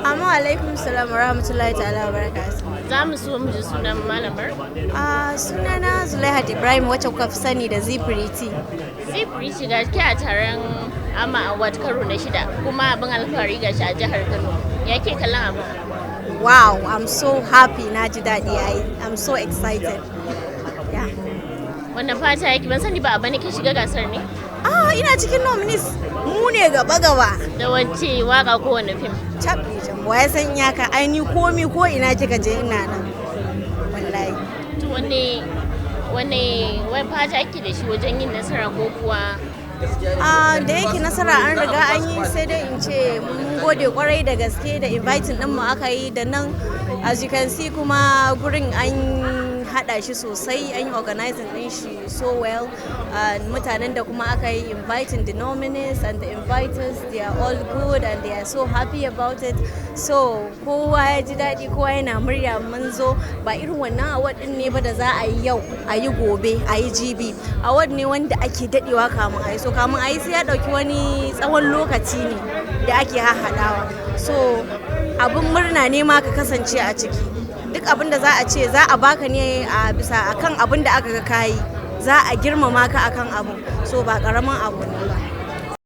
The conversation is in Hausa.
Amma alaikum salam wa rahmatullahi ta'ala wa barakatuh. Za mu so mu ji sunan malamar. Sunana Zulaihat Ibrahim wacce kuka fi sani da Zipiriti. Zipiriti ga ke a taron Ama Award karo na 6 kuma abin alfahari ga shi a jihar Kano. Ya ke kallon abu? Wow, I'm so happy, na ji daɗi. I'm so excited. Yeah. Wannan fata yake ban sani ba a bane ke shiga gasar ne? Ina cikin nominees. Mu ne gaba-gaba. Da wacce waka ko wani fim? Cabbi jambo ya san iyaka aini komi ko ina kika je ina nan. Wallahi. To wani fata ake da shi wajen yin nasara ko kuwa? Da yake nasara an riga an yi sai dai in ce mun gode kwarai da gaske da inviting din mu aka yi da nan as you can see kuma gurin an hada shi sosai, an yi organizing din shi so well. Mutanen da kuma aka yi inviting the nominees and the inviters, they are all good and they are so happy about it. So kowa ya ji daɗi, kowa yana murya mun zo. Ba irin wannan award din ne ba da za a yi yau, a yi gobe, a yi jibi. Award ne wanda ake daɗewa kamun a yi. So kamun a yi sai ya ɗauki wani tsawon lokaci ne da ake haɗawa. So abin murna ne ma ka kasance a ciki. Duk abin da za a ce za a baka ne a bisa akan abin da aka ga kayi, za a girmama ka akan abu, so ba karamin abu ne ba.